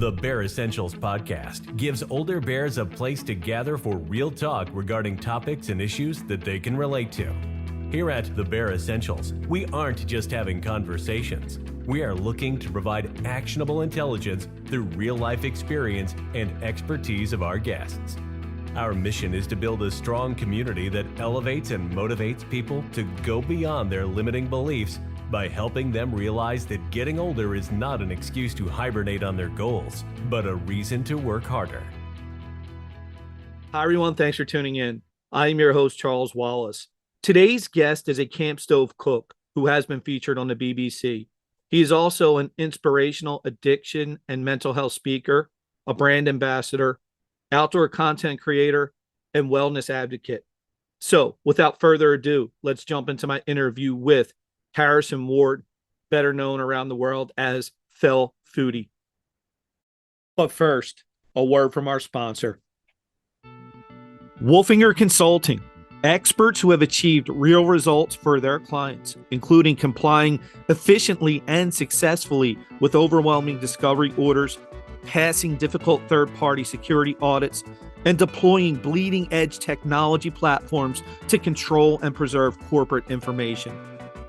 The Bear Essentials podcast gives older bears a place to gather for real talk regarding topics and issues that they can relate to. Here at The Bear Essentials, we aren't just having conversations. We are looking to provide actionable intelligence through real-life experience and expertise of our guests. Our mission is to build a strong community that elevates and motivates people to go beyond their limiting beliefs by helping them realize that getting older is not an excuse to hibernate on their goals, but a reason to work harder. Hi, everyone. Thanks for tuning in. I'm your host, Charles Wallace. Today's guest is a camp stove cook who has been featured on the BBC. He is also an inspirational addiction and mental health speaker, a brand ambassador, outdoor content creator, and wellness advocate. So without further ado, let's jump into my interview with Harrison Ward, better known around the world as Fell Foodie. But first, a word from our sponsor. Wolfinger Consulting, experts who have achieved real results for their clients, including complying efficiently and successfully with overwhelming discovery orders, passing difficult third-party security audits, and deploying bleeding-edge technology platforms to control and preserve corporate information.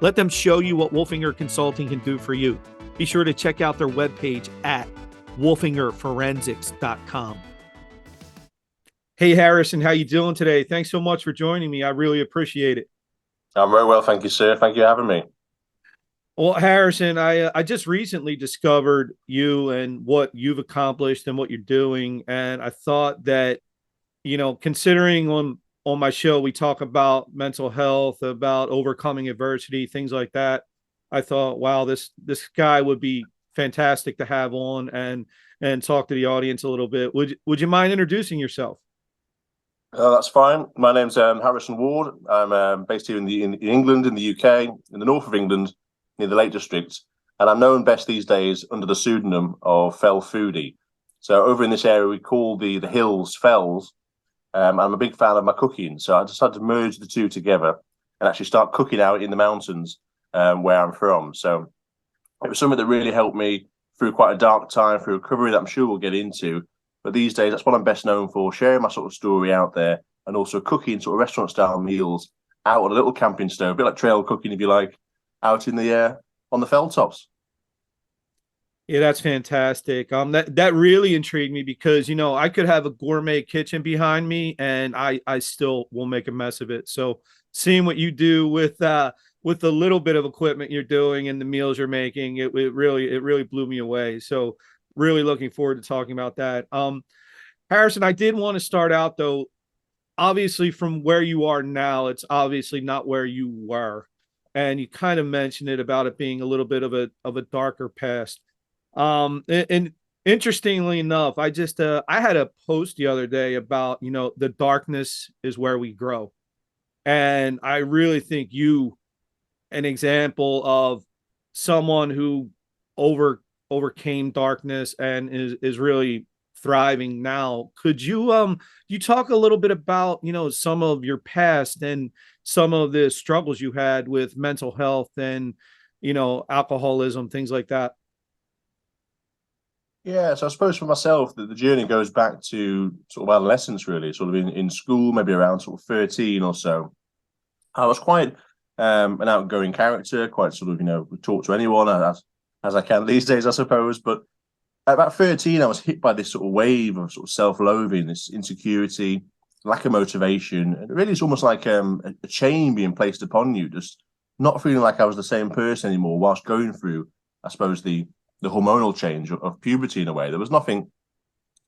Let them show you what Wolfinger Consulting can do for you. Be sure to check out their webpage at wolfingerforensics.com. Hey, Harrison, how you doing today? Thanks so much for joining me. I really appreciate it. I'm very well, thank you, sir. Thank you for having me. Well, Harrison, I just recently discovered you and what you've accomplished and what you're doing. And I thought that, considering on my show, we talk about mental health, about overcoming adversity, things like that. I thought, wow, this guy would be fantastic to have on and talk to the audience a little bit. Would you mind introducing yourself? That's fine. My name's Harrison Ward. I'm based here in England, in the UK, in the north of England, near the Lake District, and I'm known best these days under the pseudonym of Fell Foodie. So over in this area, we call the hills fells. I'm a big fan of my cooking, so I decided to merge the two together and actually start cooking out in the mountains where I'm from. So it was something that really helped me through quite a dark time, through recovery that I'm sure we'll get into. But these days, that's what I'm best known for, sharing my sort of story out there and also cooking sort of restaurant-style meals out on a little camping stove, a bit like trail cooking, if you like, out in the on the fell tops. Yeah, that's fantastic. That really intrigued me because, I could have a gourmet kitchen behind me and I still will make a mess of it. So seeing what you do with the little bit of equipment you're doing and the meals you're making, it really blew me away. So really looking forward to talking about that. Harrison, I did want to start out though, obviously from where you are now, it's obviously not where you were. And you kind of mentioned it about it being a little bit of a darker past. And interestingly enough, I had a post the other day about, the darkness is where we grow. And I really think you, an example of someone who overcame darkness and is really thriving now. Could you talk a little bit about, some of your past and some of the struggles you had with mental health and, alcoholism, things like that? Yeah, so I suppose for myself, the journey goes back to sort of adolescence, really, sort of in school, maybe around sort of 13 or so. I was quite an outgoing character, quite sort of, talk to anyone as I can these days, I suppose. But at about 13, I was hit by this sort of wave of sort of self-loathing, this insecurity, lack of motivation. And really, it's almost like a chain being placed upon you, just not feeling like I was the same person anymore whilst going through, I suppose, the hormonal change of puberty in a way. There was nothing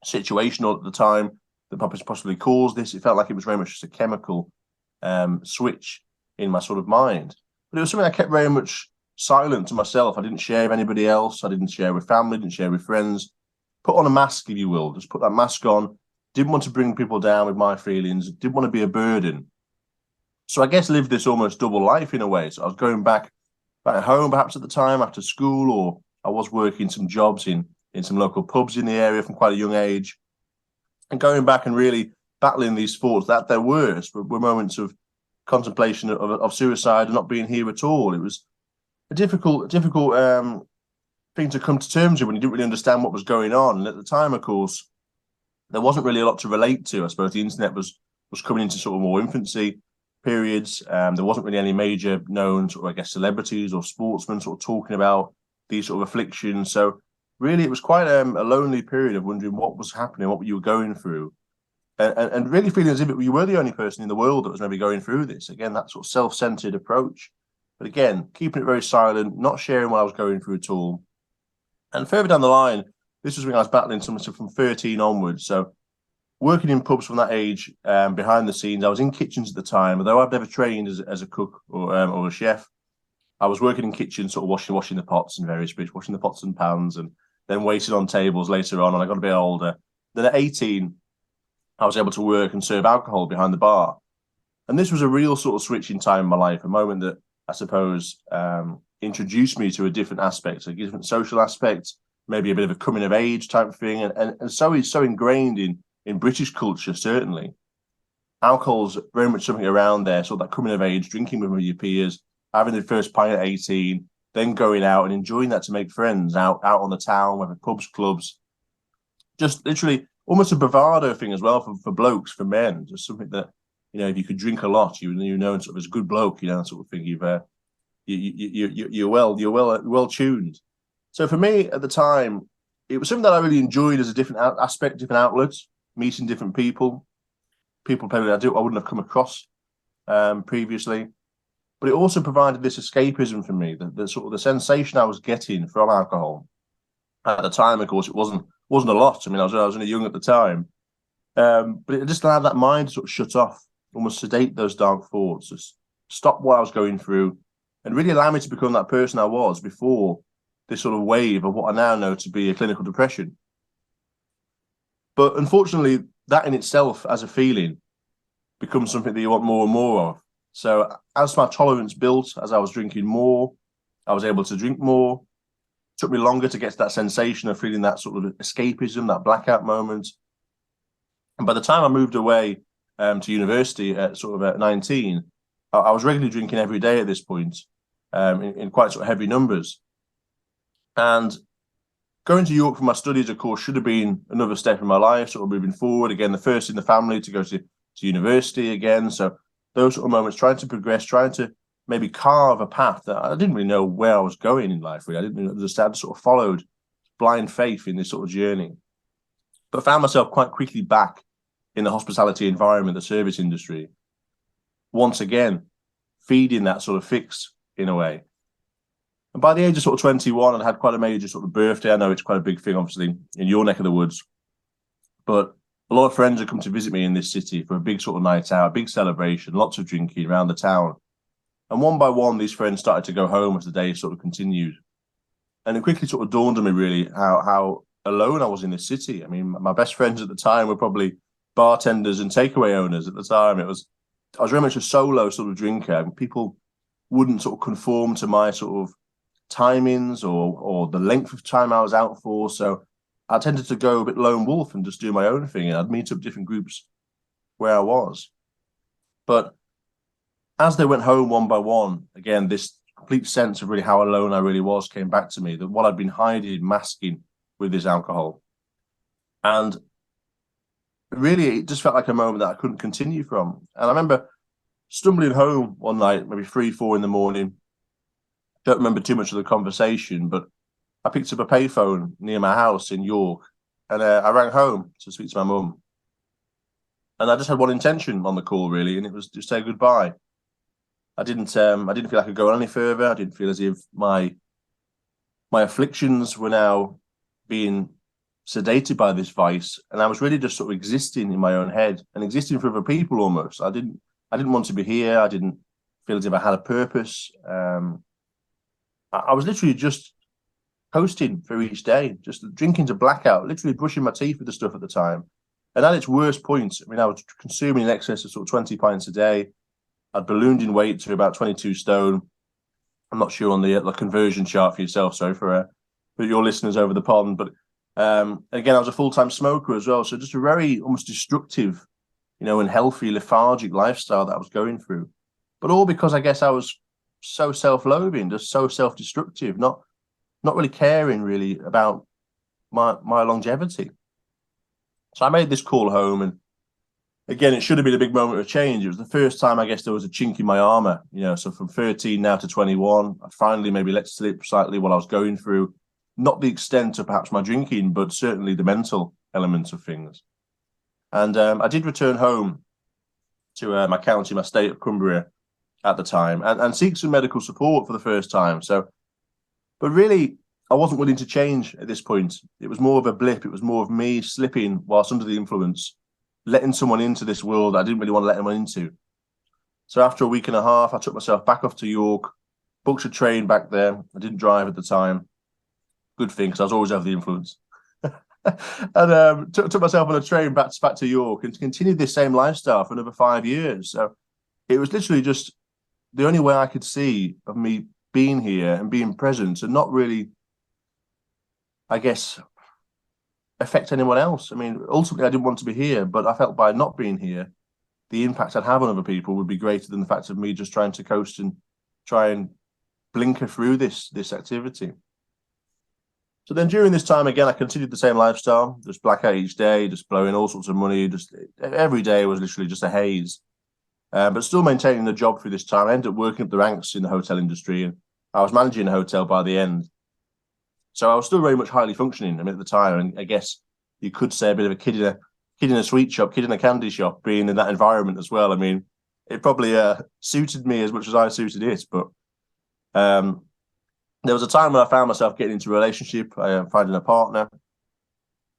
situational at the time that possibly caused this. It felt like it was very much just a chemical switch in my sort of mind. But it was something I kept very much silent to myself. I didn't share with anybody else. I didn't share with family, didn't share with friends. Put on a mask, if you will. Just put that mask on. Didn't want to bring people down with my feelings. Didn't want to be a burden. So I guess lived this almost double life in a way. So I was going back home perhaps at the time after school, or I was working some jobs in some local pubs in the area from quite a young age, and going back and really battling these thoughts that there were moments of contemplation of suicide and not being here at all. It was a difficult thing to come to terms with when you didn't really understand what was going on. And at the time, of course, there wasn't really a lot to relate to. I suppose the internet was coming into sort of more infancy periods. There wasn't really any major known sort of, I guess, celebrities or sportsmen sort of talking about these sort of afflictions. So really, it was quite a lonely period of wondering what was happening, what you were going through, and really feeling as if you were the only person in the world that was maybe going through this. Again, that sort of self-centered approach. But again, keeping it very silent, not sharing what I was going through at all. And further down the line, this was when I was battling something from 13 onwards. So working in pubs from that age, behind the scenes, I was in kitchens at the time. Although I've never trained as a cook or a chef, I was working in kitchens, sort of washing the pots and various bits, washing the pots and pans, and then waiting on tables later on. And I got a bit older. Then at 18, I was able to work and serve alcohol behind the bar. And this was a real sort of switching time in my life, a moment that I suppose introduced me to a different aspect, a different social aspect, maybe a bit of a coming of age type thing. And so it's so ingrained in British culture, certainly. Alcohol's very much something around there, sort of that coming of age, drinking with your peers, having the first pint at 18, then going out and enjoying that to make friends out on the town, whether pubs, clubs, just literally almost a bravado thing as well for blokes, for men, just something that, if you could drink a lot, you know, sort of as a good bloke, sort of thing. You're well tuned. So for me at the time, it was something that I really enjoyed as a different aspect, different outlets, meeting different people probably I wouldn't have come across previously. But it also provided this escapism for me, the sort of the sensation I was getting from alcohol. At the time, of course, it wasn't a lot. I mean, I was only young at the time, but it just allowed that mind to sort of shut off, almost sedate those dark thoughts, just stop what I was going through, and really allow me to become that person I was before this sort of wave of what I now know to be a clinical depression. But unfortunately, that in itself, as a feeling, becomes something that you want more and more of. So as my tolerance built, as I was drinking more, I was able to drink more. It took me longer to get to that sensation of feeling that sort of escapism, that blackout moment. And by the time I moved away to university at 19, I was regularly drinking every day at this point, in quite sort of heavy numbers. And going to York for my studies, of course, should have been another step in my life, sort of moving forward. Again, the first in the family to go to university again. So those sort of moments, trying to progress, trying to maybe carve a path that I didn't really know where I was going in life, really. I didn't really understand, sort of followed blind faith in this sort of journey. But found myself quite quickly back in the hospitality environment, the service industry. Once again, feeding that sort of fix in a way. And by the age of sort of 21, I'd had quite a major sort of birthday. I know it's quite a big thing, obviously, in your neck of the woods. But a lot of friends had come to visit me in this city for a big sort of night out, a big celebration, lots of drinking around the town. And one by one, these friends started to go home as the day sort of continued. And it quickly sort of dawned on me, really, how alone I was in this city. I mean, my best friends at the time were probably bartenders and takeaway owners at the time. I was very much a solo sort of drinker. And people wouldn't sort of conform to my sort of timings or the length of time I was out for. So I tended to go a bit lone wolf and just do my own thing. And I'd meet up different groups where I was. But as they went home one by one, again, this complete sense of really how alone I really was came back to me, that what I'd been hiding, masking with this alcohol. And really, it just felt like a moment that I couldn't continue from. And I remember stumbling home one night, maybe 3-4 in the morning. Don't remember too much of the conversation, but I picked up a payphone near my house in York, and I rang home to speak to my mum. And I just had one intention on the call, really, and it was to say goodbye. I didn't feel I could go any further. I didn't feel as if my afflictions were now being sedated by this vice, and I was really just sort of existing in my own head and existing for other people almost. I didn't want to be here. I didn't feel as if I had a purpose. I was literally just coasting through each day, just drinking to blackout, literally brushing my teeth with the stuff at the time. And at its worst point, I mean, I was consuming in excess of sort of 20 pints a day. I'd ballooned in weight to about 22 stone. I'm not sure on the conversion chart for yourself, sorry, for your listeners over the pond. But again, I was a full-time smoker as well. So just a very almost destructive, unhealthy, lethargic lifestyle that I was going through. But all because I guess I was so self-loathing, just so self-destructive, not not really caring really about my longevity. So I made this call home, and again, it should have been a big moment of change. It was the first time, I guess, there was a chink in my armor, so from 13 now to 21, I finally maybe let slip slightly what I was going through, not the extent of perhaps my drinking, but certainly the mental elements of things. And I did return home to my county, my state of Cumbria at the time, and seek some medical support for the first time. So, but really, I wasn't willing to change at this point. It was more of a blip. It was more of me slipping whilst under the influence, letting someone into this world I didn't really want to let anyone into. So after a week and a half, I took myself back off to York, booked a train back there. I didn't drive at the time. Good thing, because I was always under the influence. And took myself on a train back to York and continued this same lifestyle for another 5 years. So it was literally just the only way I could see of me being here and being present and not really, I guess, affect anyone else. I mean, ultimately, I didn't want to be here, but I felt by not being here, the impact I'd have on other people would be greater than the fact of me just trying to coast and try and blinker through this activity. So then during this time, again, I continued the same lifestyle, just blackout each day, just blowing all sorts of money. Just every day was literally just a haze, but still maintaining the job through this time. I ended up working up the ranks in the hotel industry, and I was managing a hotel by the end. So I was still very much highly functioning. I mean, at the time, and I guess you could say a bit of a kid in a sweet shop, kid in a candy shop, being in that environment as well. I mean, it probably suited me as much as I suited it. But there was a time when I found myself getting into a relationship, finding a partner.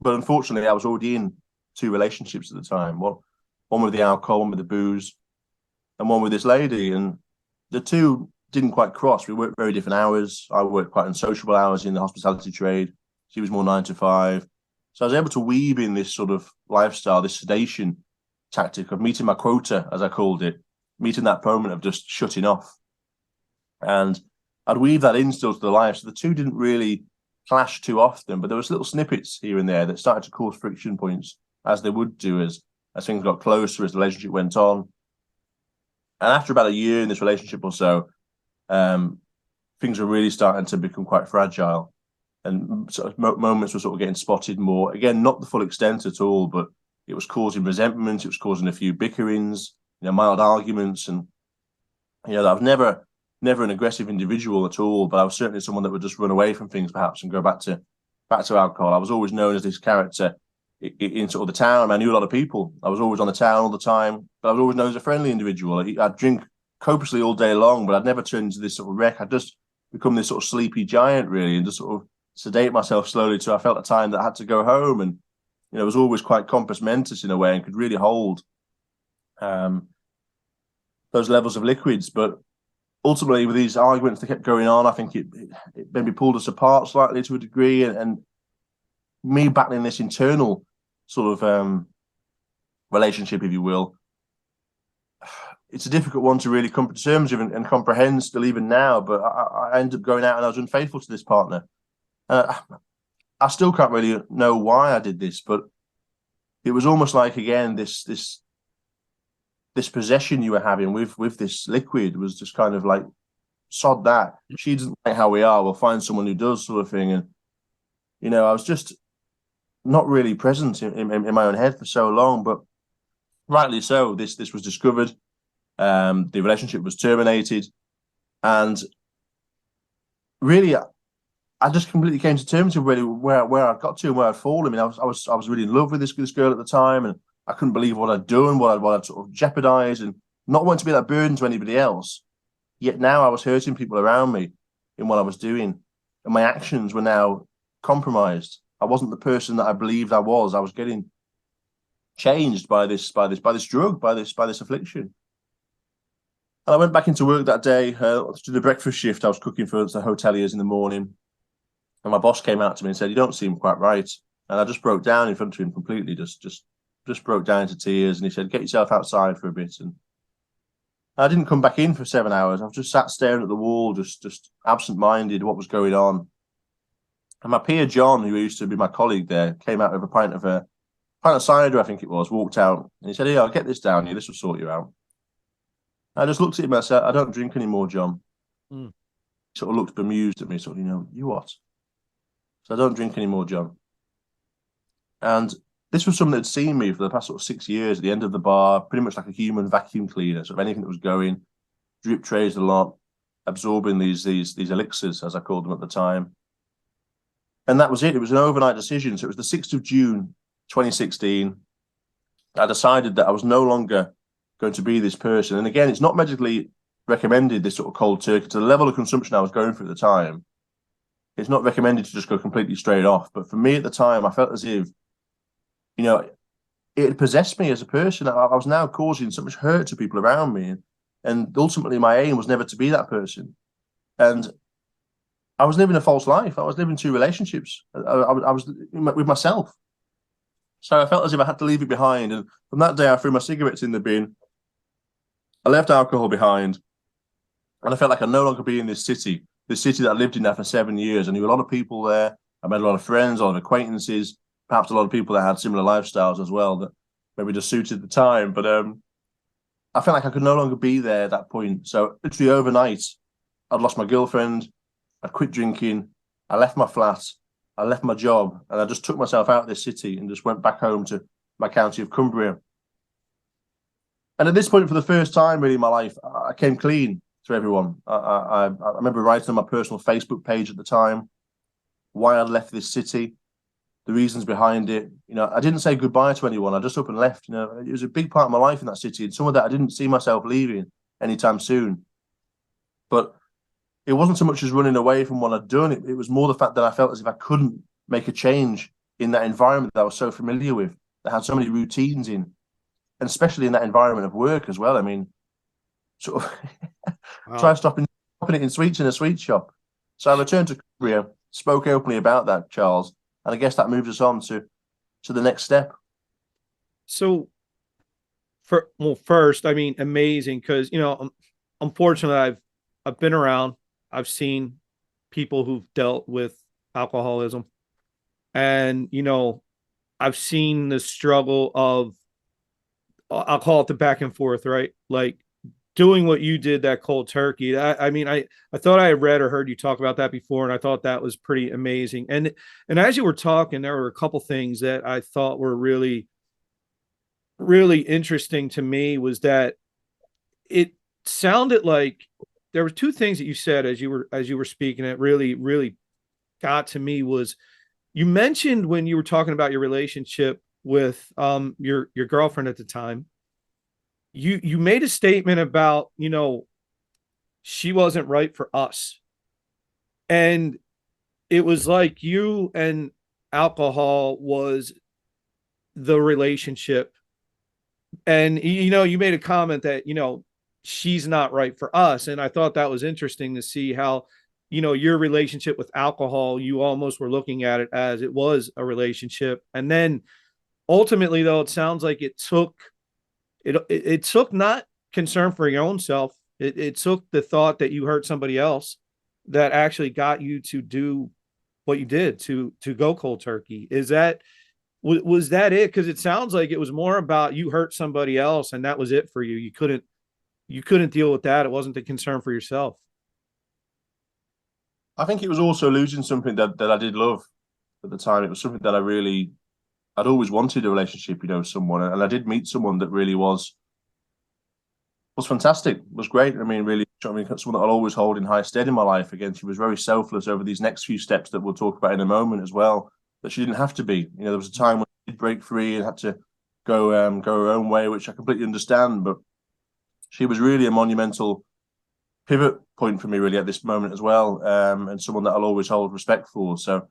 But unfortunately, I was already in 2 relationships at the time. One with the alcohol, one with the booze, and one with this lady. And the two didn't quite cross. We worked very different hours. I worked quite unsociable hours in the hospitality trade. She was more 9 to 5. So I was able to weave in this sort of lifestyle, this sedation tactic of meeting my quota, as I called it, meeting that moment of just shutting off. And I'd weave that in still to the life. So the two didn't really clash too often, but there was little snippets here and there that started to cause friction points, as they would do as things got closer, as the relationship went on. And after about a year in this relationship or so, things were really starting to become quite fragile, and sort of moments were sort of getting spotted more. Again, not the full extent at all, but it was causing resentment. It was causing a few bickerings, mild arguments, and I was never an aggressive individual at all, but I was certainly someone that would just run away from things perhaps and go back to alcohol. I was always known as this character in sort of the town. I knew a lot of people. I was always on the town all the time, but I was always known as a friendly individual. I'd drink copiously all day long, but I'd never turn into this sort of wreck. I'd just become this sort of sleepy giant, really, and just sort of sedate myself slowly till I felt a time that I had to go home. And, it was always quite compos mentis in a way and could really hold those levels of liquids. But ultimately, with these arguments that kept going on, I think it maybe pulled us apart slightly to a degree, and me battling this internal sort of relationship, if you will. It's a difficult one to really come to terms with and comprehend still even now, but I ended up going out and I was unfaithful to this partner. I still can't really know why I did this, but it was almost like, again, this possession you were having with this liquid was just kind of like, sod that. She doesn't like how we are. We'll find someone who does, sort of thing. And, I was just not really present in my own head for so long, but rightly so. This was discovered. The relationship was terminated. And really, I just completely came to terms with really where I got to and where I'd fallen. I mean, I was really in love with this girl at the time, and I couldn't believe what I'd done, what I'd sort of jeopardized, and not wanting to be that burden to anybody else. Yet now I was hurting people around me in what I was doing, and my actions were now compromised. I wasn't the person that I believed I was. I was getting changed by this drug, by this affliction. And I went back into work that day to the breakfast shift. I was cooking for the hoteliers in the morning, and my boss came out to me and said, "You don't seem quite right." And I just broke down in front of him completely, just broke down into tears. And he said, "Get yourself outside for a bit." And I didn't come back in for 7 hours. I was just sat staring at the wall, just absent-minded, what was going on. And my peer John, who used to be my colleague there, came out with a pint of cider, I think it was, walked out, and he said, "Hey, I'll get this down here. This will sort you out." I just looked at him and I said, "I don't drink anymore, John." He sort of looked bemused at me, sort of, "You what?" So I don't drink anymore, John. And this was something that had seen me for the past sort of 6 years at the end of the bar, pretty much like a human vacuum cleaner, sort of anything that was going, drip trays a lot, absorbing these elixirs, as I called them at the time. And that was it. It was an overnight decision. So it was the 6th of June, 2016. I decided that I was no longer going to be this person. And again, it's not medically recommended, this sort of cold turkey. To the level of consumption I was going for at the time, it's not recommended to just go completely straight off. But for me at the time, I felt as if, you know, it had possessed me as a person. I was now causing so much hurt to people around me. And ultimately, my aim was never to be that person. And I was living a false life. I was living 2 relationships. I was with myself. So I felt as if I had to leave it behind. And from that day, I threw my cigarettes in the bin. I left alcohol behind. And I felt like I'd no longer be in this city that I lived in now for 7 years. I knew a lot of people there. I made a lot of friends, a lot of acquaintances, perhaps a lot of people that had similar lifestyles as well that maybe just suited the time. But I felt like I could no longer be there at that point. So literally overnight, I'd lost my girlfriend. I'd quit drinking. I left my flat. I left my job. And I just took myself out of this city and just went back home to my county of Cumbria. And at this point, for the first time really in my life, I came clean to everyone. I remember writing on my personal Facebook page at the time why I'd left this city, the reasons behind it. You know, I didn't say goodbye to anyone. I just up and left. You know, it was a big part of my life in that city, and some of that I didn't see myself leaving anytime soon. But it wasn't so much as running away from what I'd done. It was more the fact that I felt as if I couldn't make a change in that environment that I was so familiar with, that had so many routines in, and especially in that environment of work as well. I mean, sort of Wow. try stopping it in sweets in a sweet shop. So I returned to Cumbria, spoke openly about that, Charles, and I guess that moves us on to the next step. So, first, I mean, amazing, because, you know, unfortunately, I've been around. I've seen people who've dealt with alcoholism, and, you know, I've seen the struggle of, I'll call it the back and forth, right? Like doing what you did, that cold turkey. I mean, I thought I had read or heard you talk about that before, and I thought that was pretty amazing. And as you were talking, there were a couple things that I thought were really, really interesting to me. Was that it sounded like there were 2 things that you said as you were speaking that really, really got to me. Was you mentioned when you were talking about your relationship with your girlfriend at the time, you made a statement about, you know, she wasn't right for us. And it was like you and alcohol was the relationship. And, you know, you made a comment that, you know, she's not right for us. And I thought that was interesting to see how, you know, your relationship with alcohol, you almost were looking at it as it was a relationship. And then ultimately, though, it sounds like it took not concern for your own self. It took the thought that you hurt somebody else that actually got you to do what you did, to go cold turkey. Was that it? Because it sounds like it was more about you hurt somebody else and that was it for you. You couldn't deal with that. It wasn't the concern for yourself. I think it was also losing something that I did love at the time. It was something that I'd always wanted a relationship, you know, with someone. And I did meet someone that really was fantastic, was great. I mean, really, someone that I'll always hold in high stead in my life. Again, she was very selfless over these next few steps that we'll talk about in a moment as well, that she didn't have to be. You know, there was a time when she did break free and had to go her own way, which I completely understand. But she was really a monumental pivot point for me, really, at this moment as well, and someone that I'll always hold respect for. So,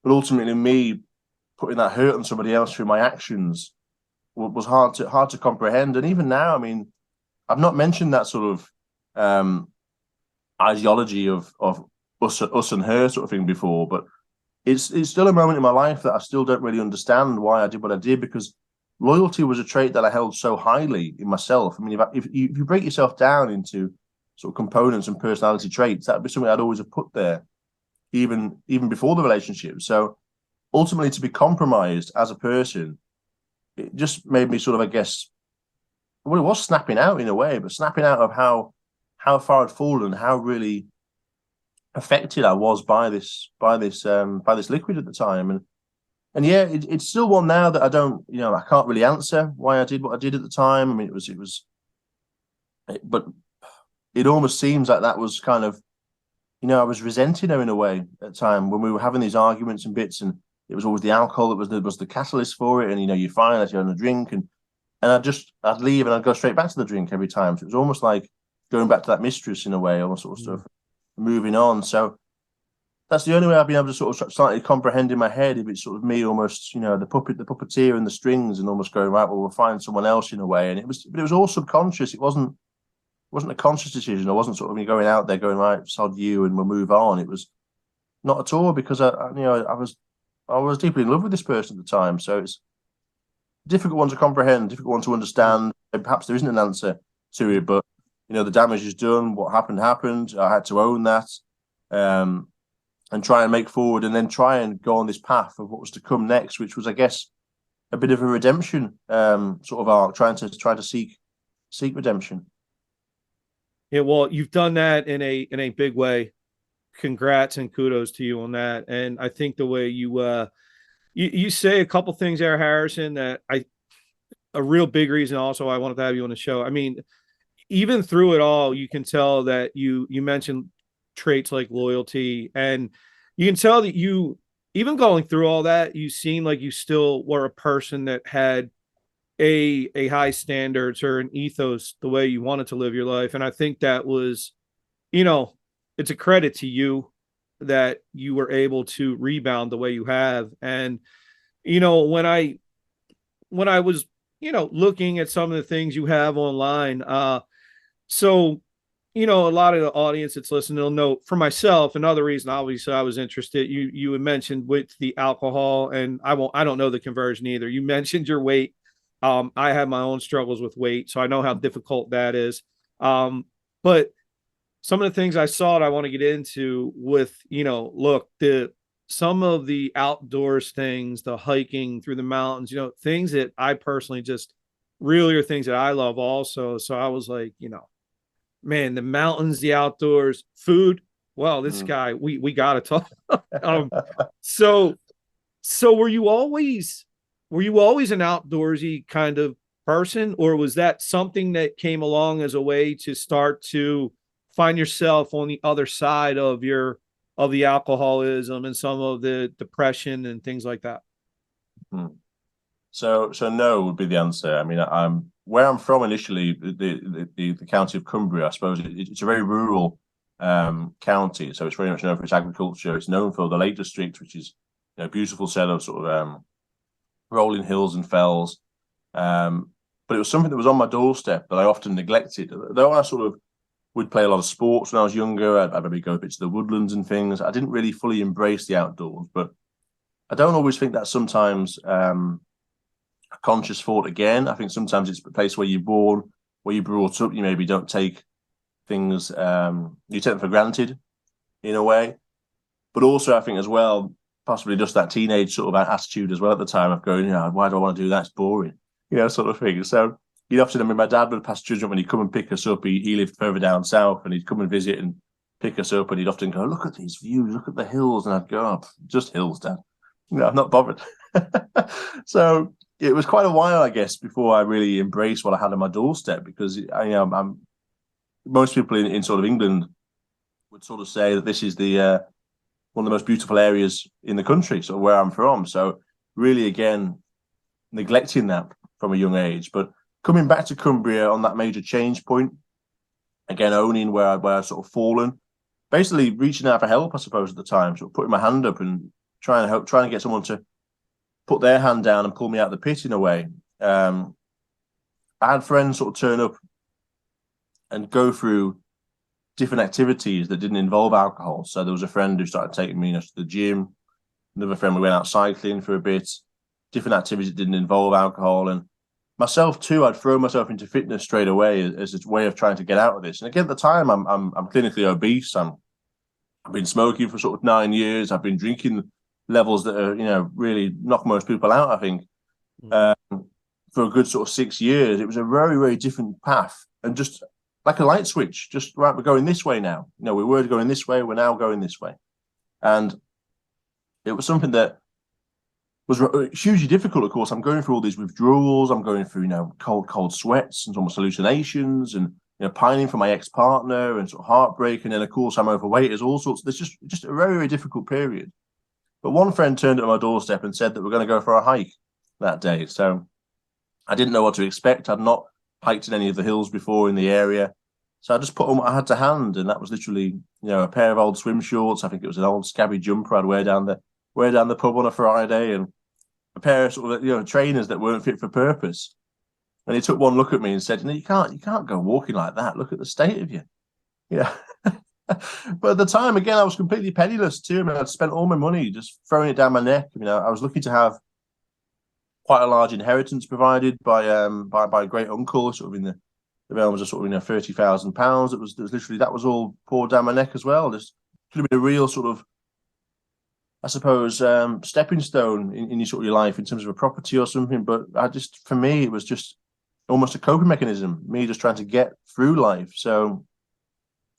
but ultimately, me putting that hurt on somebody else through my actions was hard to comprehend. And even now, I mean, I've not mentioned that sort of ideology of us and her sort of thing before, but it's still a moment in my life that I still don't really understand why I did what I did, because loyalty was a trait that I held so highly in myself. I mean, if you break yourself down into sort of components and personality traits, that would be something I'd always have put there, even before the relationship. So ultimately, to be compromised as a person, it just made me sort of, I guess, well, it was snapping out in a way, but snapping out of how far I'd fallen, how really affected I was by this liquid at the time. And yeah, it's still one now that I don't, I can't really answer why I did what I did at the time. I mean, but it almost seems like that was kind of, I was resenting her in a way at the time when we were having these arguments and bits, and it was always the alcohol that was the catalyst for it. And, you find that you're on a drink, and I'd leave and I'd go straight back to the drink every time. So it was almost like going back to that mistress in a way, all sort of stuff, moving on. So that's the only way I've been able to sort of slightly comprehend in my head if it's sort of me almost, the puppeteer and the strings, and almost going, right, well, we'll find someone else in a way. And it was all subconscious. It wasn't a conscious decision. I wasn't sort of going out there going, right, sod you and we'll move on. It was not at all, because I was deeply in love with this person at the time. So it's a difficult one to comprehend, difficult one to understand. And perhaps there isn't an answer to it, but the damage is done. What happened. I had to own that. And try and make forward, and then try and go on this path of what was to come next, which was, I guess, a bit of a redemption sort of arc, trying to seek redemption. Yeah, well, you've done that in a big way. Congrats and kudos to you on that. And I think the way you say a couple things there, Harrison, that a real big reason also I wanted to have you on the show. I mean, even through it all, you can tell that you mentioned traits like loyalty, and you can tell that you, even going through all that, you seem like you still were a person that had a high standards or an ethos, the way you wanted to live your life. And I think that was, it's a credit to you that you were able to rebound the way you have. And when I was looking at some of the things you have online, so a lot of the audience that's listening will know, for myself, another reason obviously I was interested, you had mentioned with the alcohol, and I don't know the conversion either. You mentioned your weight. I have my own struggles with weight, so I know how difficult that is. But some of the things I saw that I want to get into with, look, some of the outdoors things, the hiking through the mountains, things that I personally just really are things that I love also. So I was like, man, the mountains, the outdoors, food. Well, this guy, we got to talk. So were you always an outdoorsy kind of person, or was that something that came along as a way to start to find yourself on the other side of the alcoholism and some of the depression and things like that? So no would be the answer. I mean, I'm where I'm from initially, the county of Cumbria. I suppose it's a very rural county, so it's very much known for its agriculture. It's known for the Lake District, which is a beautiful set of sort of rolling hills and fells. But it was something that was on my doorstep that I often neglected. Though I sort of would play a lot of sports when I was younger, I'd maybe go a bit to the woodlands and things. I didn't really fully embrace the outdoors, but I don't always think that sometimes a conscious thought again. I think sometimes it's a place where you're born, where you're brought up. You maybe don't take things, you take them for granted in a way. But also I think as well, possibly just that teenage sort of attitude as well at the time of going, why do I want to do that? It's boring, sort of thing. So often, my dad would pass judgment when he'd come and pick us up. He lived further down south, and he'd come and visit and pick us up, and he'd often go, look at these views, look at the hills. And I'd go, oh, just hills, Dad. I'm not bothered. So it was quite a while, I guess, before I really embraced what I had on my doorstep, because most people in sort of England would sort of say that this is the one of the most beautiful areas in the country, sort of where I'm from. So really, again, neglecting that from a young age, but coming back to Cumbria on that major change point, again, owning where I sort of fallen, basically reaching out for help, I suppose, at the time, sort of putting my hand up and trying to get someone to put their hand down and pull me out of the pit in a way. I had friends sort of turn up and go through different activities that didn't involve alcohol. So there was a friend who started taking me to the gym. Another friend, we went out cycling for a bit. Different activities that didn't involve alcohol. And myself too, I'd throw myself into fitness straight away as a way of trying to get out of this. And again, at the time, I'm clinically obese. I've been smoking for sort of 9 years. I've been drinking levels that are, really knock most people out, I think. For a good sort of 6 years. It was a very, very different path. And just like a light switch, just right, we're going this way now. You know, we were going this way, we're now going this way. And it was something that was hugely difficult, of course. I'm going through all these withdrawals, I'm going through, you know, cold sweats and almost hallucinations, and, you know, pining for my ex-partner and sort of heartbreak. And then, of course, I'm overweight, there's all sorts. There's just a very, very difficult period. But one friend turned at my doorstep and said that we're going to go for a hike that day. So I didn't know what to expect. I'd not hiked in any of the hills before in the area. So I just put on what I had to hand, and that was literally, you know, a pair of old swim shorts. I think it was an old scabby jumper I'd wear down the pub on a Friday, and a pair of sort of, you know, trainers that weren't fit for purpose. And he took one look at me and said, you can't go walking like that. Look at the state of you. Yeah. But at the time, again, I was completely penniless too. I mean, I'd spent all my money just throwing it down my neck. You know, I was lucky to have quite a large inheritance provided by a great uncle, sort of in the realms of sort of, you know, £30,000. It was literally, that was all poured down my neck as well. Just could have been a real sort of, I suppose, stepping stone in your sort of your life in terms of a property or something. But for me, it was just almost a coping mechanism, me just trying to get through life. So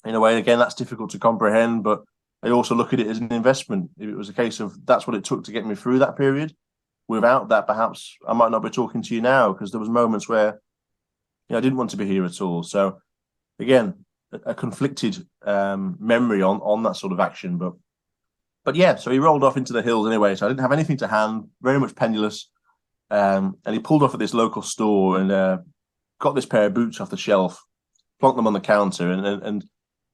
in a way, again, that's difficult to comprehend, but I also look at it as an investment. If it was a case of that's what it took to get me through that period, without that, perhaps I might not be talking to you now, because there was moments where, you know, I didn't want to be here at all. So again, a conflicted memory on that sort of action. But yeah, so he rolled off into the hills anyway. So I didn't have anything to hand, very much penniless. And he pulled off at this local store and got this pair of boots off the shelf, plonked them on the counter, and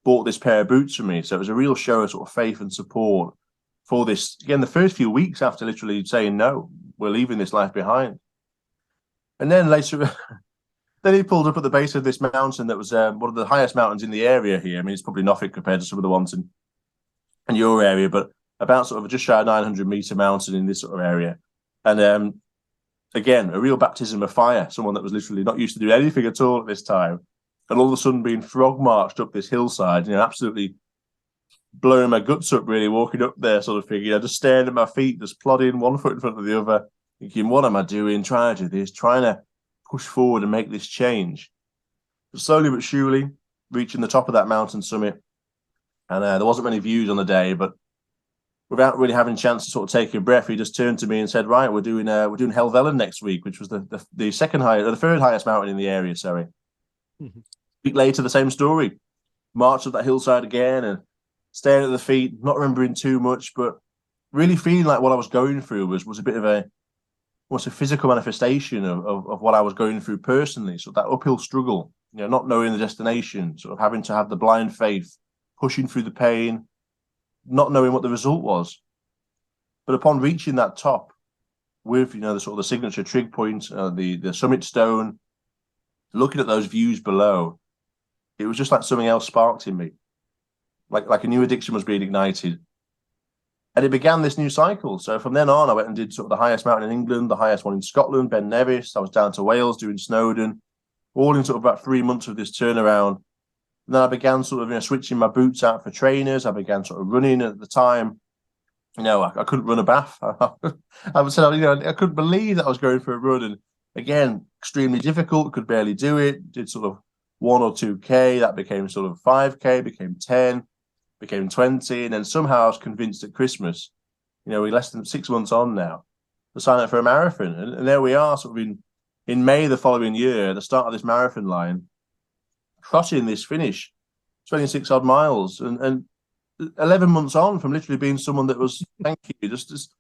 bought this pair of boots for me. So it was a real show of sort of faith and support for this. Again, the first few weeks after literally saying, no, we're leaving this life behind. And then later, then he pulled up at the base of this mountain that was one of the highest mountains in the area here. I mean, it's probably nothing compared to some of the ones in your area, but about sort of just shy of 900-meter mountain in this sort of area. And again, a real baptism of fire, someone that was literally not used to doing anything at all at this time. And all of a sudden being frog marched up this hillside, you know, absolutely blowing my guts up, really, walking up there sort of thing, you know, just staring at my feet, just plodding one foot in front of the other, thinking, what am I doing? Trying to do this, trying to push forward and make this change. But slowly but surely, reaching the top of that mountain summit. And there wasn't many views on the day, but without really having a chance to sort of take a breath, he just turned to me and said, right, we're doing Helvellyn next week, which was the second highest, or the third highest mountain in the area, sorry. Mm-hmm. A week later, the same story. Marched up that hillside again and staring at the feet, not remembering too much, but really feeling like what I was going through was a bit of a physical manifestation of what I was going through personally. So that uphill struggle, you know, not knowing the destination, sort of having to have the blind faith, pushing through the pain, not knowing what the result was. But upon reaching that top with, you know, the sort of the signature trig point, the summit stone, looking at those views below, it was just like something else sparked in me. Like a new addiction was being ignited. And it began this new cycle. So from then on, I went and did sort of the highest mountain in England, the highest one in Scotland, Ben Nevis. I was down to Wales doing Snowdon, all in sort of about 3 months of this turnaround. And then I began sort of, you know, switching my boots out for trainers. I began sort of running at the time. You know, I couldn't run a bath. I would say, you know, I couldn't believe that I was going for a run. And again, extremely difficult, could barely do it. Did sort of 1 or 2K. That became sort of 5K, became 10, became 20. And then somehow I was convinced at Christmas, you know, we're less than 6 months on now, to sign up for a marathon. And there we are, sort of in May the following year, the start of this marathon line, crossing this finish, 26 odd miles, and 11 months on from literally being someone that was, thank you, just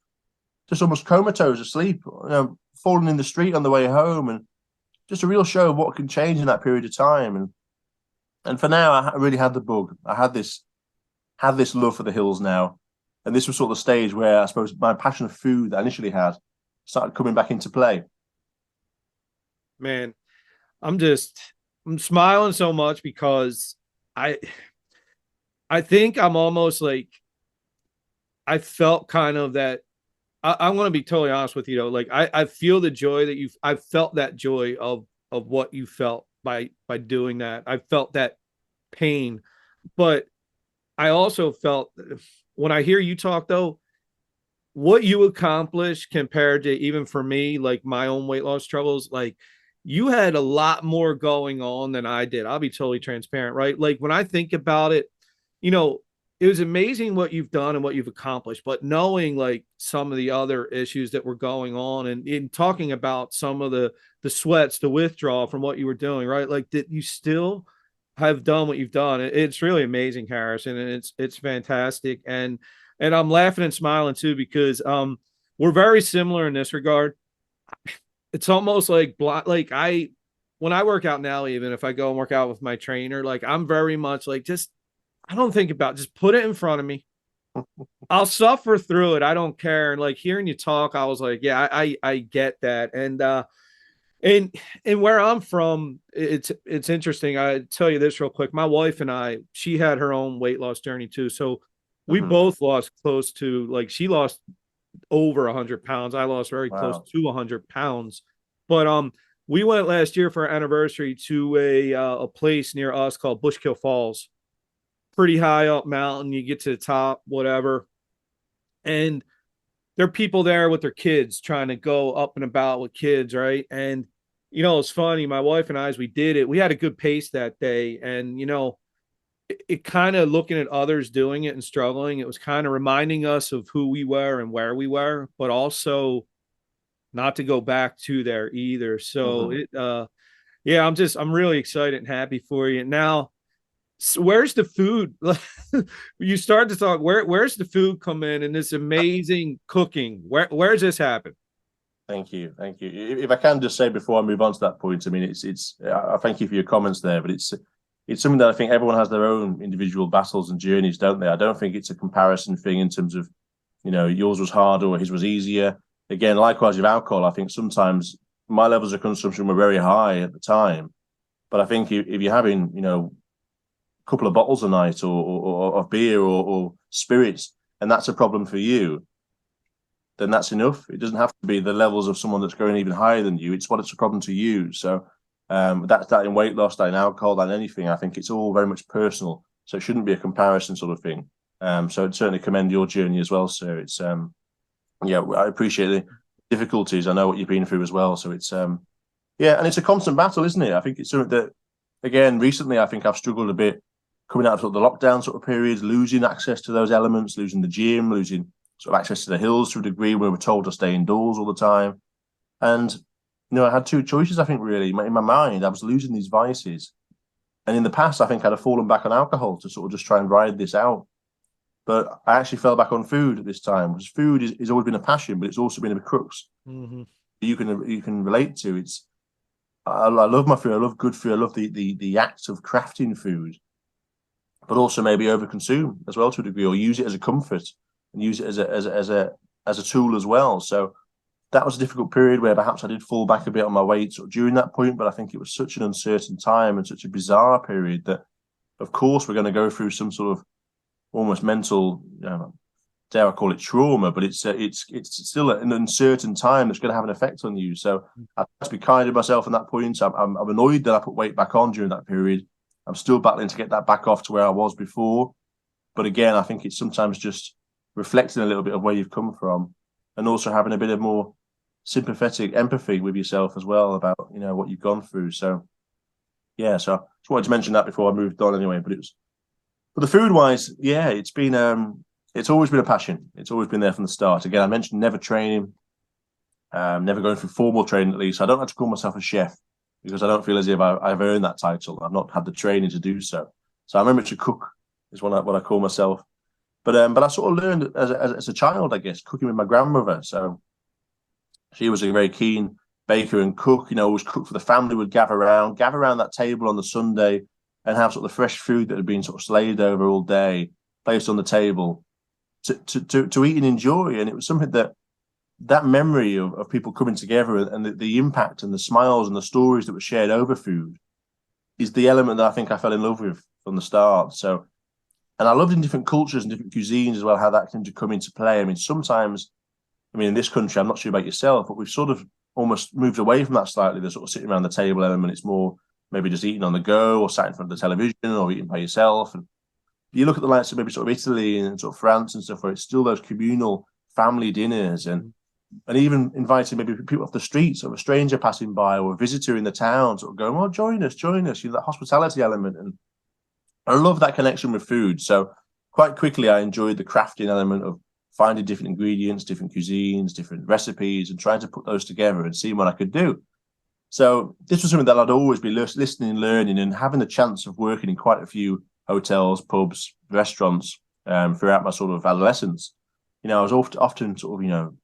almost comatose asleep, you know, falling in the street on the way home, and just a real show of what can change in that period of time. And for now, I really had the bug. I had this love for the hills now, and this was sort of the stage where I suppose my passion of food that I initially had started coming back into play. Man, I'm smiling so much because I think I'm almost like, I felt kind of that. I'm going to be totally honest with you though. Like I feel the joy that I felt that joy of what you felt by doing that. I felt that pain, but I also felt, when I hear you talk though, what you accomplished compared to, even for me, like my own weight loss struggles, like you had a lot more going on than I did. I'll be totally transparent, right? Like when I think about it, you know, it was amazing what you've done and what you've accomplished, but knowing like some of the other issues that were going on and in talking about some of the sweats, the withdrawal from what you were doing, right? Like that you still have done what you've done. It's really amazing, Harrison, and it's fantastic. And I'm laughing and smiling too because we're very similar in this regard. It's almost like when I work out now, even if I go and work out with my trainer, like I'm very much like just I don't think about just put it in front of me. I'll suffer through it. I don't care. And like hearing you talk, I was like, yeah, I get that. And where I'm from, it's interesting. I tell you this real quick. My wife and I, she had her own weight loss journey too. So we both lost close to like she lost over 100 pounds. I lost very close to 100 pounds. But we went last year for our anniversary to a place near us called Bushkill Falls. Pretty high up mountain. You get to the top, whatever. And there are people there with their kids trying to go up and about with kids, right? And you know, it's funny. My wife and I, as we did it, we had a good pace that day. And, you know, it kind of looking at others doing it and struggling, it was kind of reminding us of who we were and where we were, but also not to go back to there either. So yeah, I'm really excited and happy for you. Now, so where's the food? You start to talk, where's the food come in this amazing cooking? Where's this happen? Thank you. If I can just say before I move on to that point, I mean, it's. I thank you for your comments there, but it's something that I think everyone has their own individual battles and journeys, don't they? I don't think it's a comparison thing in terms of, you know, yours was harder or his was easier. Again, likewise with alcohol, I think sometimes my levels of consumption were very high at the time, but I think if you're having, you know, a couple of bottles a night or of beer or spirits, and that's a problem for you, then that's enough. It doesn't have to be the levels of someone that's going even higher than you. It's what it's a problem to you. So that's that in weight loss, that in alcohol, that in anything. I think it's all very much personal. So it shouldn't be a comparison sort of thing. So I'd certainly commend your journey as well, sir. It's yeah, I appreciate the difficulties. I know what you've been through as well. So it's yeah, and it's a constant battle, isn't it? I think it's something that, again, recently I think I've struggled a bit coming out of sort of the lockdown sort of periods, losing access to those elements, losing the gym, losing sort of access to the hills to a degree where we're told to stay indoors all the time. And, you know, I had two choices, I think, really. In my mind, I was losing these vices. And in the past, I think I'd have fallen back on alcohol to sort of just try and ride this out. But I actually fell back on food at this time, because food is always been a passion, but it's also been a crux. You can relate to. I love my food. I love good food. I love the act of crafting food, but also maybe overconsume as well to a degree, or use it as a comfort and use it as a tool as well. So that was a difficult period where perhaps I did fall back a bit on my weight sort of during that point, but I think it was such an uncertain time and such a bizarre period that, of course, we're going to go through some sort of almost mental, dare I call it trauma, but it's still an uncertain time that's going to have an effect on you. So I have to be kind to myself at that point. I'm annoyed that I put weight back on during that period. I'm still battling to get that back off to where I was before. But again, I think it's sometimes just reflecting a little bit of where you've come from, and also having a bit of more sympathetic empathy with yourself as well about, you know, what you've gone through. So yeah, so I just wanted to mention that before I moved on anyway. But the food wise, yeah, it's always been a passion. It's always been there from the start. Again, I mentioned never training, never going through formal training at least. I don't have to call myself a chef because I don't feel as if I've earned that title. I've not had the training to do so. So I remember to cook is what I call myself. But I sort of learned as a child, I guess, cooking with my grandmother. So she was a very keen baker and cook, you know, always cook for the family, would gather around that table on the Sunday and have sort of the fresh food that had been sort of slaved over all day, placed on the table to eat and enjoy. And it was something that memory of people coming together and the impact and the smiles and the stories that were shared over food is the element that I think I fell in love with from the start. So, and I loved in different cultures and different cuisines as well, how that can come into play. I mean, sometimes, in this country, I'm not sure about yourself, but we've sort of almost moved away from that slightly, the sort of sitting around the table element. It's more maybe just eating on the go or sat in front of the television or eating by yourself. And you look at the likes of maybe sort of Italy and sort of France and stuff, where it's still those communal family dinners. And And even inviting maybe people off the streets, or a stranger passing by, or a visitor in the town, sort of going, "Oh, join us, join us." That hospitality element, and I love that connection with food. So quite quickly, I enjoyed the crafting element of finding different ingredients, different cuisines, different recipes, and trying to put those together and seeing what I could do. So this was something that I'd always be listening, learning, and having the chance of working in quite a few hotels, pubs, restaurants throughout my sort of adolescence. I was often sort of,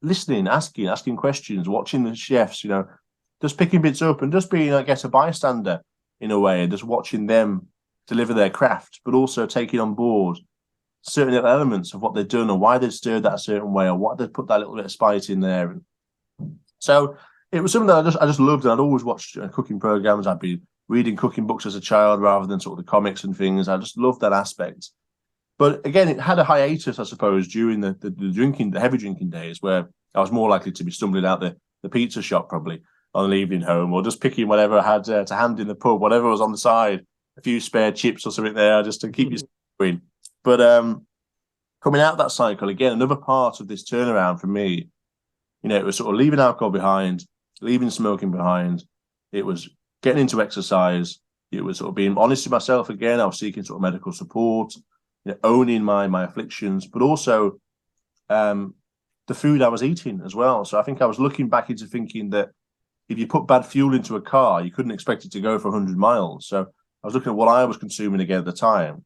listening, asking questions, watching the chefs, just picking bits up and just being, I guess, a bystander in a way, and just watching them deliver their craft, but also taking on board certain elements of what they've done and why they've stirred that a certain way, or what they've put that little bit of spice in there. And so it was something that I just loved, and I'd always watched cooking programs. I'd be reading cooking books as a child rather than sort of the comics and things. I just loved that aspect. But again, it had a hiatus, I suppose, during the heavy drinking days, where I was more likely to be stumbling out the pizza shop probably on an evening home, or just picking whatever I had to hand in the pub, whatever was on the side, a few spare chips or something there, just to keep you going. But coming out of that cycle, again, another part of this turnaround for me, it was sort of leaving alcohol behind, leaving smoking behind. It was getting into exercise. It was sort of being honest with myself again. I was seeking sort of medical support, owning my afflictions, but also the food I was eating as well. So I think I was looking back into thinking that if you put bad fuel into a car, you couldn't expect it to go for 100 miles. So I was looking at what I was consuming again at the time,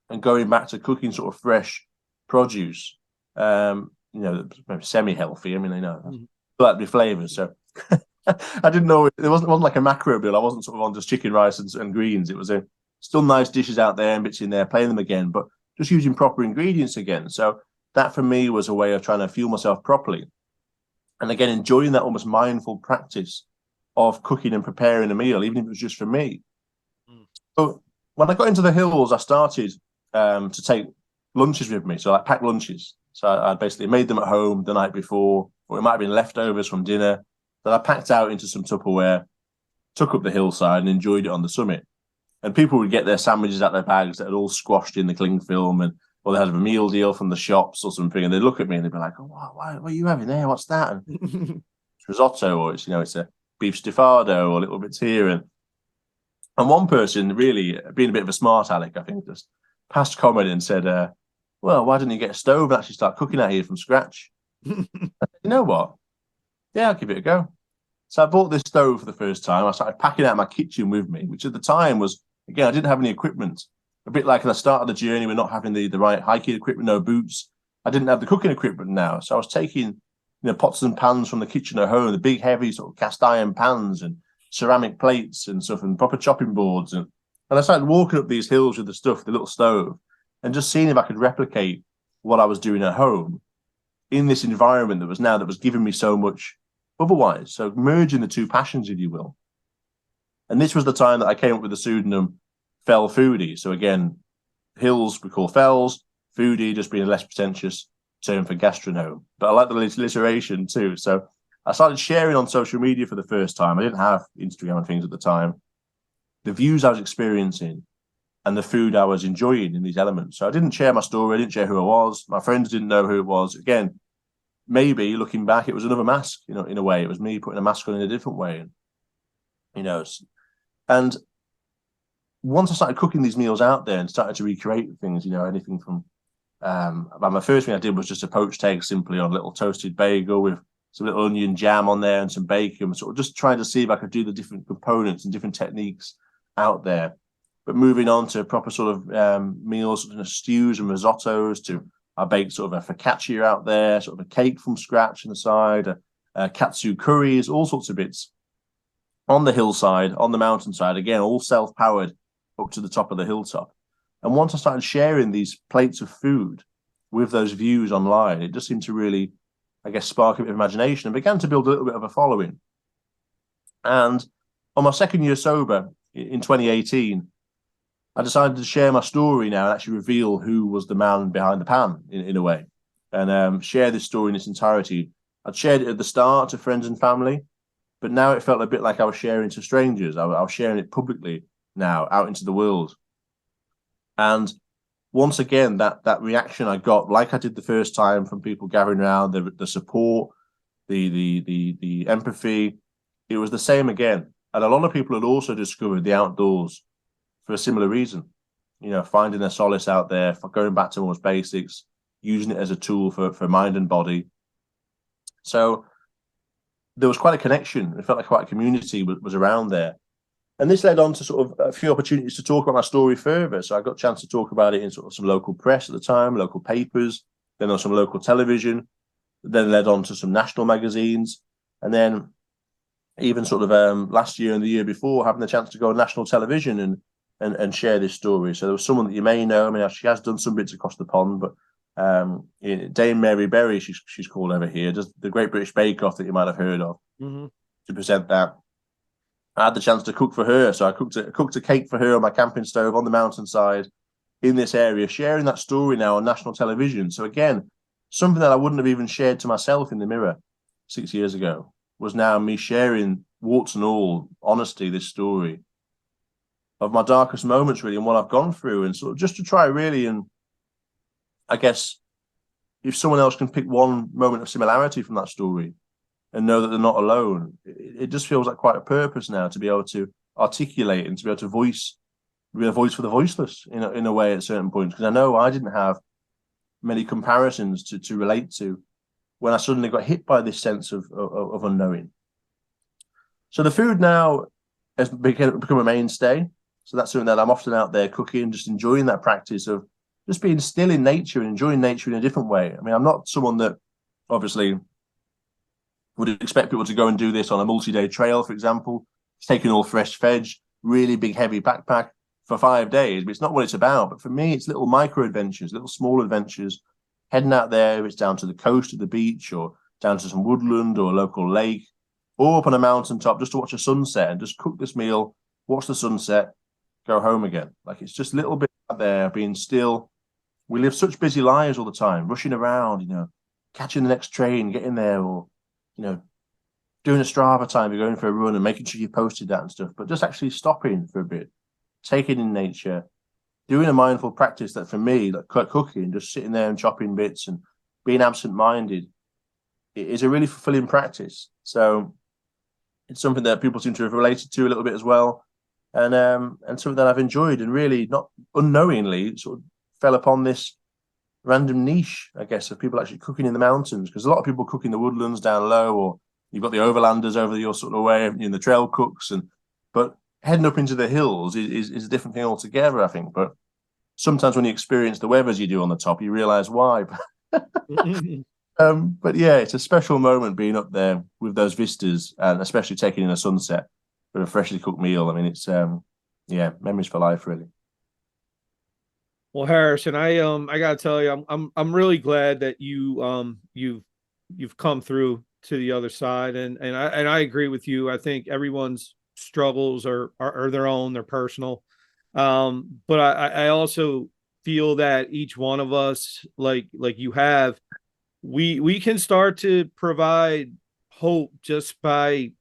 and going back to cooking sort of fresh produce, semi-healthy. I mean, that'd be flavors. So I didn't know it wasn't like a macro bill. I wasn't sort of on just chicken, rice, and greens. It was still nice dishes out there and bits in there, playing them again, but just using proper ingredients again. So that for me was a way of trying to fuel myself properly. And again, enjoying that almost mindful practice of cooking and preparing a meal, even if it was just for me. So when I got into the hills, I started to take lunches with me. So I packed lunches. So I basically made them at home the night before, or it might have been leftovers from dinner that I packed out into some Tupperware, took up the hillside and enjoyed it on the summit. And people would get their sandwiches out their bags that had all squashed in the cling film, or they had a meal deal from the shops or something, and they'd look at me and they'd be like, "Oh, what are you having there? What's that?" And it's risotto, or it's a beef stufado, or little bits here. And one person, really being a bit of a smart aleck, I think, just passed comment and said, "Well, why didn't you get a stove and actually start cooking out here from scratch?" You know what? Yeah, I'll give it a go. So I bought this stove for the first time. I started packing out my kitchen with me, which at the time was, again, I didn't have any equipment. A bit like at the start of the journey, we're not having the right hiking equipment, no boots. I didn't have the cooking equipment now. So I was taking, pots and pans from the kitchen at home, the big, heavy sort of cast iron pans and ceramic plates and stuff, and proper chopping boards. And I started walking up these hills with the stuff, the little stove, and just seeing if I could replicate what I was doing at home in this environment that was giving me so much otherwise. So merging the two passions, if you will. And this was the time that I came up with the pseudonym Fell Foodie. So again, hills we call fells, foodie just being a less pretentious term for gastronome. But I like the alliteration too. So I started sharing on social media for the first time. I didn't have Instagram and things at the time. The views I was experiencing and the food I was enjoying in these elements. So I didn't share my story. I didn't share who I was. My friends didn't know who it was. Again, maybe looking back, it was another mask, in a way. It was me putting a mask on in a different way. And once I started cooking these meals out there and started to recreate things, anything from, my first thing I did was just a poached egg simply on a little toasted bagel with some little onion jam on there and some bacon, sort of just trying to see if I could do the different components and different techniques out there. But moving on to proper sort of meals, stews and risottos, to I baked sort of a focaccia out there, sort of a cake from scratch on the side, katsu curries, all sorts of bits on the hillside, on the mountainside, again, all self-powered up to the top of the hilltop. And once I started sharing these plates of food with those views online, it just seemed to really, I guess, spark a bit of imagination and began to build a little bit of a following. And on my second year sober in 2018, I decided to share my story now and actually reveal who was the man behind the pan in a way, and share this story in its entirety. I'd shared it at the start to friends and family, but now it felt a bit like I was sharing to strangers. I was sharing it publicly now out into the world. And once again, that reaction I got, like I did the first time, from people gathering around, the support, the empathy, it was the same again. And a lot of people had also discovered the outdoors for a similar reason. You know, finding their solace out there, for going back to almost basics, using it as a tool for mind and body. So there was quite a connection. It felt like quite a community was around there. And this led on to sort of a few opportunities to talk about my story further. So I got a chance to talk about it in sort of some local press at the time, local papers, then on some local television, then led on to some national magazines. And then even sort of last year and the year before, having the chance to go on national television and share this story. So there was someone that you may know. I mean, she has done some bits across the pond, but Dame Mary Berry, she's called over here, does the Great British Bake Off that you might have heard of, to present that. I had the chance to cook for her, so I cooked a cake for her on my camping stove on the mountainside in this area, sharing that story now on national television. So again, something that I wouldn't have even shared to myself in the mirror 6 years ago was now me sharing, warts and all, honesty, this story of my darkest moments, really, and what I've gone through, and sort of just to try really, and I guess if someone else can pick one moment of similarity from that story and know that they're not alone, it just feels like quite a purpose now to be able to articulate and to be able to be a voice for the voiceless in a way at certain points. Because I know I didn't have many comparisons to relate to when I suddenly got hit by this sense of unknowing. So the food now has become a mainstay. So that's something that I'm often out there cooking, just enjoying that practice of just being still in nature and enjoying nature in a different way. I mean, I'm not someone that obviously would expect people to go and do this on a multi-day trail, for example, taking all fresh veg, really big, heavy backpack for 5 days. But it's not what it's about. But for me, it's little micro adventures, little small adventures, heading out there. It's down to the coast of the beach, or down to some woodland or a local lake, or up on a mountaintop just to watch a sunset and just cook this meal, watch the sunset, go home again. Like, it's just little bit out there, being still. We live such busy lives all the time, rushing around, catching the next train, getting there, or doing a Strava time, you're going for a run and making sure you posted that and stuff, but just actually stopping for a bit, taking in nature, doing a mindful practice that for me, like cooking, just sitting there and chopping bits and being absent-minded, it is a really fulfilling practice. So it's something that people seem to have related to a little bit as well, and something that I've enjoyed, and really not unknowingly sort of fell upon this random niche, I guess, of people actually cooking in the mountains, because a lot of people cook in the woodlands down low, or you've got the overlanders over your sort of way in the trail cooks, but heading up into the hills is a different thing altogether, I think. But sometimes when you experience the weathers you do on the top, you realize why. But yeah, it's a special moment being up there with those vistas, and especially taking in a sunset with a freshly cooked meal. I mean, it's memories for life, really. Well, Harrison, I gotta tell you, I'm really glad that you've come through to the other side, and I agree with you. I think everyone's struggles are their own, they're personal. But I also feel that each one of us, like you have, we can start to provide hope just by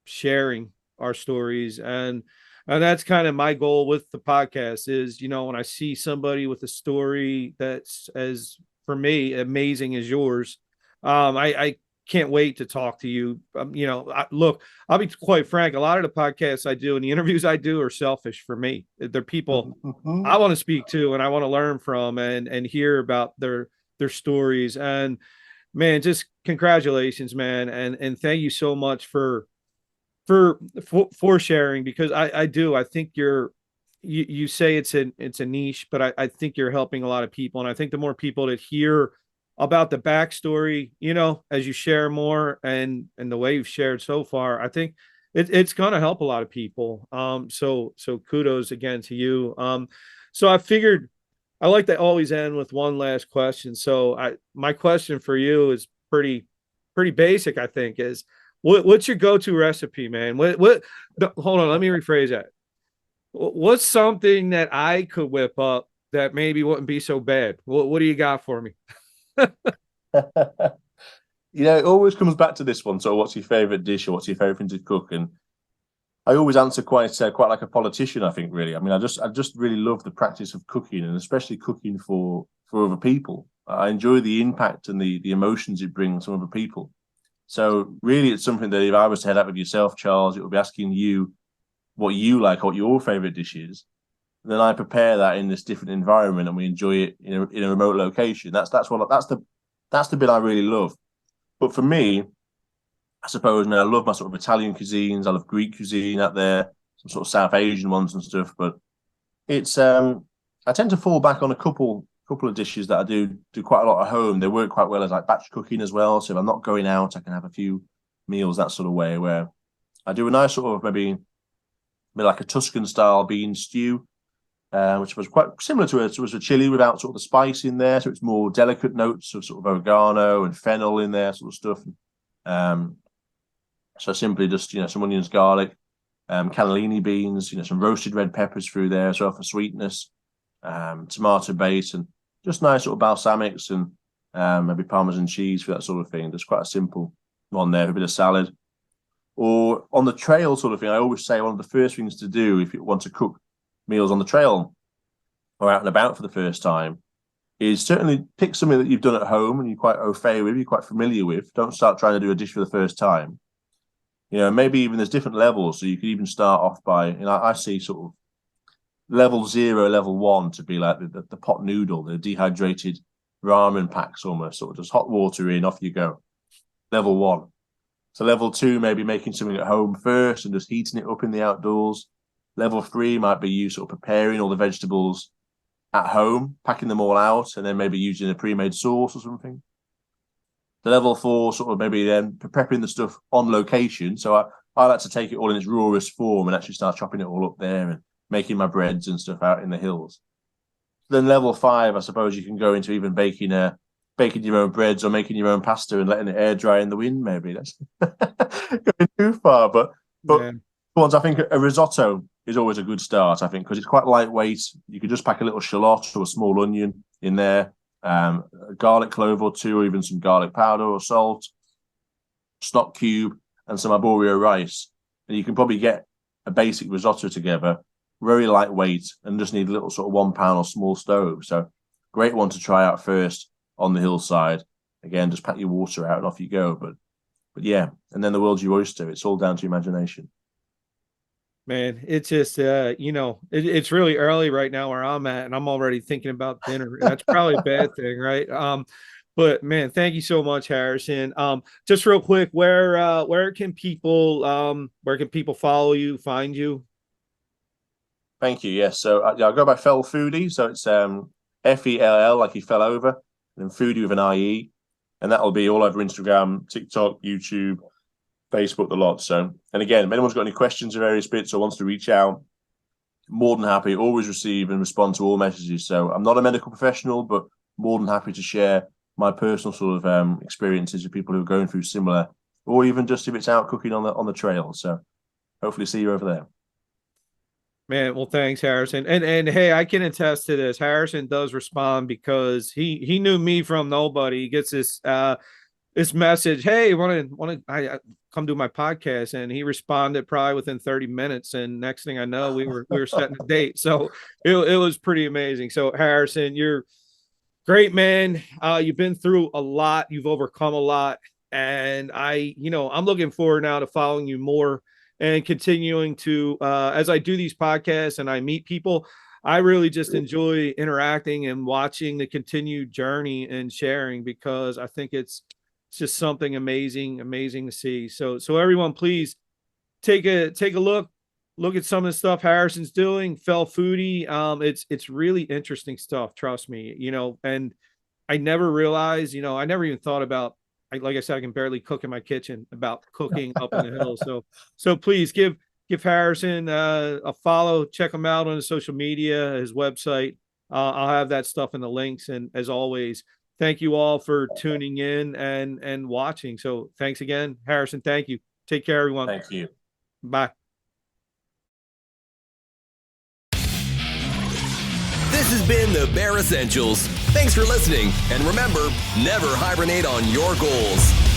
sharing our stories. And that's kind of my goal with the podcast is, when I see somebody with a story that's, as for me, amazing as yours, I can't wait to talk to you. Look, I'll be quite frank. A lot of the podcasts I do and the interviews I do are selfish for me. They're people I want to speak to and I want to learn from and hear about their stories. And man, just congratulations, man. And thank you so much for sharing, because I think you say it's a niche, but I think you're helping a lot of people. And I think the more people that hear about the backstory, as you share more and the way you've shared so far, I think it's going to help a lot of people. So kudos again to you. So I figured I like to always end with one last question. So my question for you is pretty basic, I think, is what's your go-to recipe, man? Hold on, let me rephrase that. What's something that I could whip up that maybe wouldn't be so bad? What do you got for me? It always comes back to this one. So what's your favorite dish, or what's your favorite thing to cook? And I always answer quite like a politician, I think, really. I mean, I just really love the practice of cooking, and especially cooking for other people. I enjoy the impact and the emotions it brings from other people. So really, it's something that if I was to head out with yourself, Charles, it would be asking you what you like, what your favorite dish is. And then I prepare that in this different environment, and we enjoy it in a remote location. That's the bit I really love. But for me, I suppose, man, I love my sort of Italian cuisines. I love Greek cuisine out there, some sort of South Asian ones and stuff. But it's I tend to fall back on a couple of dishes that I do quite a lot at home. They work quite well as like batch cooking as well. So if I'm not going out, I can have a few meals that sort of way, where I do a nice sort of maybe like a Tuscan style bean stew, which was quite similar to a chili without sort of the spice in there. So it's more delicate notes of sort of oregano and fennel in there, sort of stuff. So simply just, some onions, garlic, cannellini beans, some roasted red peppers through there as well for sweetness, tomato base, and just nice sort of balsamics and maybe Parmesan cheese for that sort of thing. There's quite a simple one there, a bit of salad. Or on the trail sort of thing, I always say one of the first things to do if you want to cook meals on the trail or out and about for the first time is certainly pick something that you've done at home and you're quite au fait with, you're quite familiar with. Don't start trying to do a dish for the first time. Maybe even there's different levels. So you could even start off by, I see sort of level 0, level 1 to be like the pot noodle, the dehydrated ramen packs almost, sort of just hot water in, off you go. Level 1. So level 2, maybe making something at home first and just heating it up in the outdoors. Level 3 might be you sort of preparing all the vegetables at home, packing them all out, and then maybe using a pre-made sauce or something. The level 4 sort of maybe then prepping the stuff on location. So I like to take it all in its rawest form and actually start chopping it all up there and making my breads and stuff out in the hills. Then level 5, I suppose you can go into even baking your own breads or making your own pasta and letting it air dry in the wind. Maybe that's going too far, but ones I think a risotto is always a good start. I think because it's quite lightweight. You could just pack a little shallot or a small onion in there. A garlic clove or 2, or even some garlic powder or salt, stock cube, and some arborio rice. And you can probably get a basic risotto together, very lightweight, and just need a little sort of 1 pound or small stove. So great one to try out first on the hillside. Again, just pack your water out and off you go. But yeah, and then the world's your oyster. It's all down to imagination. Man, it's just it's really early right now where I'm at, and I'm already thinking about dinner. That's probably a bad thing, right? But man, thank you so much, Harrison. Just real quick, where can people follow you, find you? Thank you. Yes, so I'll go by Fell Foodie. So it's FELL, like he fell over, and then Foodie with an IE, and that'll be all over Instagram, TikTok, YouTube, Facebook, the lot. So, and again, if anyone's got any questions or various bits or wants to reach out, more than happy, always receive and respond to all messages. So I'm not a medical professional, but more than happy to share my personal sort of experiences with people who are going through similar, or even just if it's out cooking on the trail. So hopefully see you over there. Man, well, thanks, Harrison. And hey, I can attest to this. Harrison does respond because he knew me from nobody. He gets this message, hey, want to come do my podcast, and he responded probably within 30 minutes, and next thing I know, we were setting a date. So it was pretty amazing. So Harrison, you're great, man. You've been through a lot, you've overcome a lot, and I'm looking forward now to following you more and continuing to as I do these podcasts and I meet people, I really just enjoy interacting and watching the continued journey and sharing, because I think it's just something amazing to see. So everyone, please take a look at some of the stuff Harrison's doing. Fell Foodie. It's really interesting stuff. Trust me, and I never realized, I never even thought about, like I said, I can barely cook in my kitchen, about cooking up in the hills. So please give Harrison a follow, check him out on his social media, his website. I'll have that stuff in the links. And as always, thank you all for tuning in and watching. So thanks again, Harrison. Thank you. Take care, everyone. Thank you. Bye. This has been the Bear Essentials. Thanks for listening. And remember, never hibernate on your goals.